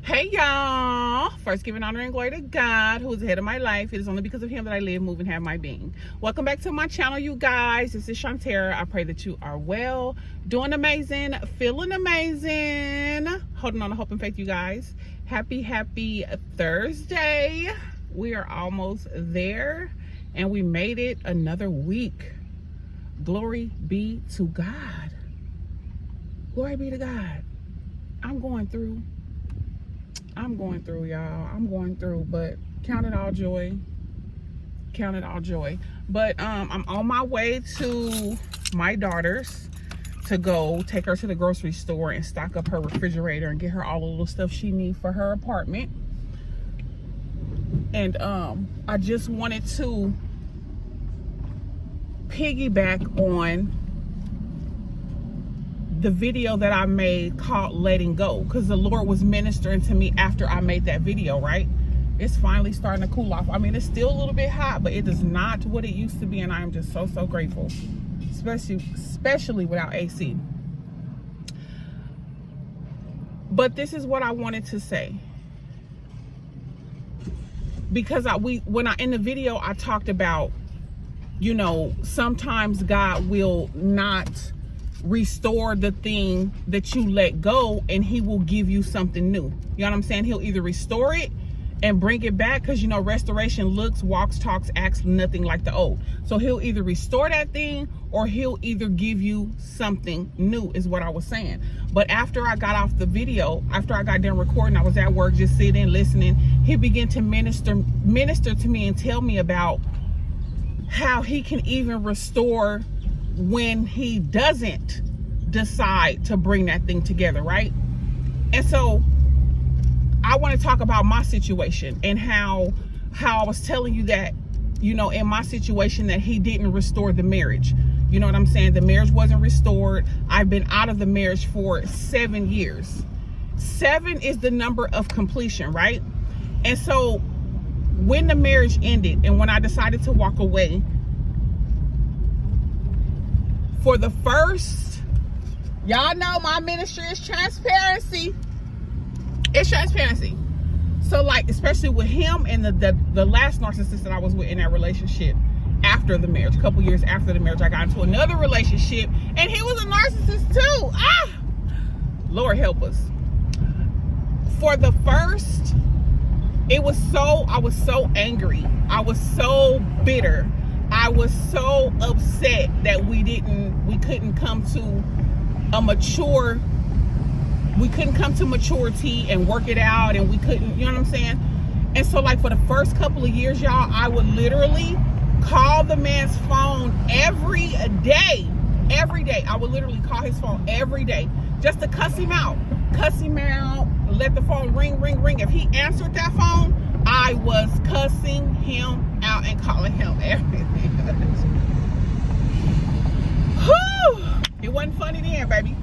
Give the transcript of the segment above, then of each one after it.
Hey y'all, first giving honor and glory to God who is the head of my life. It is only because of him that I live, move, and have my being. Welcome back to my channel, you guys. This is Shantera. I pray that you are well, doing amazing, feeling amazing, holding on to hope and faith, you guys. Happy Thursday. We are almost there and we made it another week. Glory be to God. Glory be to God. I'm going through, y'all. I'm going through, but count it all joy. Count it all joy. But I'm on my way to my daughter's to go take her to the grocery store and stock up her refrigerator and get her all the little stuff she needs for her apartment. And I just wanted to piggyback on the video that I made called Letting Go, because the Lord was ministering to me after I made that video, right? It's finally starting to cool off. I mean, it's still a little bit hot, but it is not what it used to be, and I am just so grateful, especially without AC. But this is what I wanted to say, because in the video I talked about, you know, sometimes God will not restore the thing that you let go, and he will give you something new. You know what I'm saying? He'll either restore it and bring it back, because you know restoration looks, walks, talks, acts nothing like the old. So he'll either restore that thing or he'll either give you something new, is what I was saying. But after I got off the video, after I got done recording, I was at work just sitting listening. He began to minister to me and tell me about how he can even restore when he doesn't decide to bring that thing together, right? And so I want to talk about my situation and how I was telling you that, you know, in my situation that he didn't restore the marriage. You know what I'm saying? The marriage wasn't restored. I've been out of the marriage for 7 years. 7 is the number of completion, right? And so when the marriage ended and when I decided to walk away, for the first, y'all know my ministry is transparency. It's transparency. So like, especially with him and the last narcissist that I was with in that relationship after the marriage, a couple years after the marriage, I got into another relationship and he was a narcissist too. Lord help us. For the first, I was so angry. I was so bitter. I was so upset that we couldn't come to maturity and work it out, and we couldn't, you know what I'm saying? And so like for the first couple of years, y'all, I would literally call the man's phone every day. I would literally call his phone every day just to cuss him out, let the phone ring. If he answered that phone, I was cussing him out and calling him everything. Whew. It wasn't funny then, baby.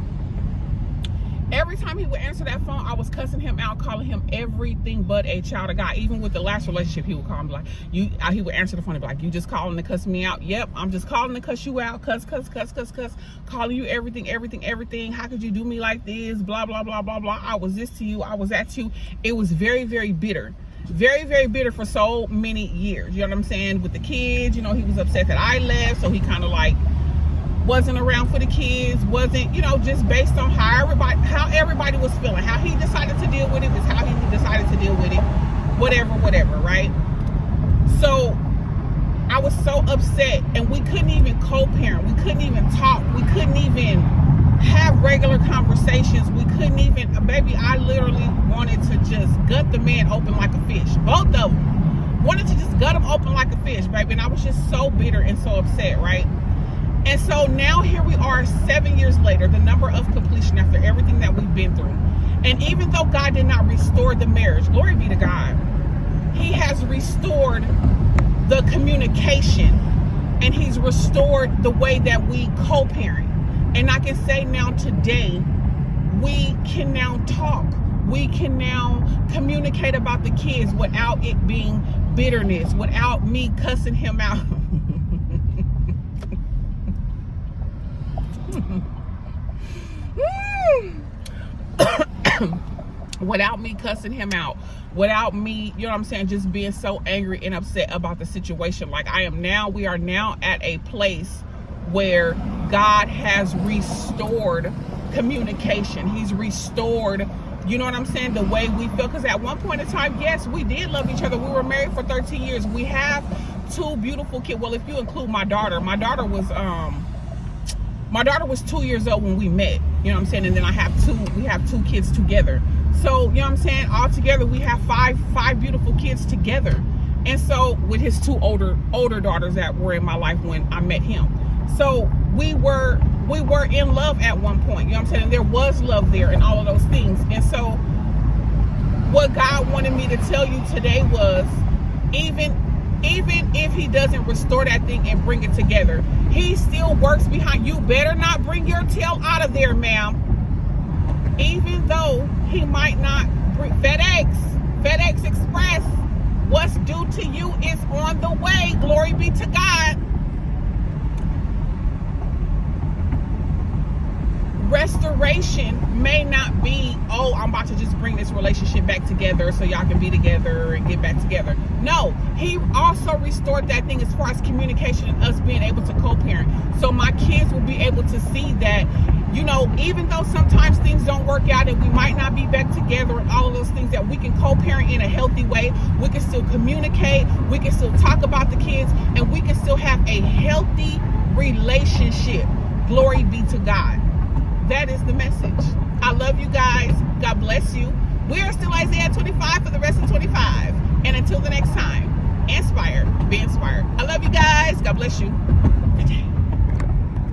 Every time he would answer that phone, I was cussing him out, calling him everything but a child of God. Even with the last relationship, he would call me like, he would answer the phone and be like, you just calling to cuss me out? Yep, I'm just calling to cuss you out. Cuss. Calling you everything. How could you do me like this? Blah, blah, blah, blah, blah. I was this to you. I was that to you. It was very, very bitter. Very bitter for so many years. You know what I'm saying? With the kids, you know, he was upset that I left, so he kind of like wasn't around for the kids, wasn't, you know, just based on how everybody was feeling. How he decided to deal with it is how he decided to deal with it. Whatever, right? So I was so upset, and we couldn't even co-parent. We couldn't even talk. We couldn't even have regular conversations. We couldn't even, baby, I literally wanted to just gut the man open like a fish. Both of them wanted to just gut him open like a fish, baby. And I was just so bitter and so upset, right? And so now here we are 7 years later, the number of completion after everything that we've been through. And even though God did not restore the marriage, glory be to God, he has restored the communication, and he's restored the way that we co-parent. And I can say now today, we can now talk. We can now communicate about the kids without it being bitterness, without me cussing him out. without me cussing him out, without me, you know what I'm saying, just being so angry and upset about the situation. Like we are now at a place where God has restored communication. He's restored, you know what I'm saying, the way we feel. Because at one point in time, yes, we did love each other. We were married for 13 years. We have 2 beautiful kids. Well, if you include my daughter was 2 years old when we met, you know what I'm saying, and then we have 2 kids together. So, you know what I'm saying, all together we have five beautiful kids together. And so with his 2 older daughters that were in my life when I met him. So we were in love at one point, you know what I'm saying, and there was love there and all of those things. And so what God wanted me to tell you today was, even if he doesn't restore that thing and bring it together, he still works behind. You better not bring your tail out of there, ma'am. Even though he might not bring FedEx Express, what's due to you is on the way. Glory be to God. Restoration may not be, oh, I'm about to just bring this relationship back together so y'all can be together and get back together. No, he also restored that thing as far as communication and us being able to co-parent. So my kids will be able to see that, you know, even though sometimes things don't work out and we might not be back together and all of those things, that we can co-parent in a healthy way. We can still communicate. We can still talk about the kids, and we can still have a healthy relationship. Glory be to God. That is the message. I love you guys. God bless you. We are still Isaiah 25 for the rest of 25. And until the next time, inspire, be inspired. I love you guys. God bless you.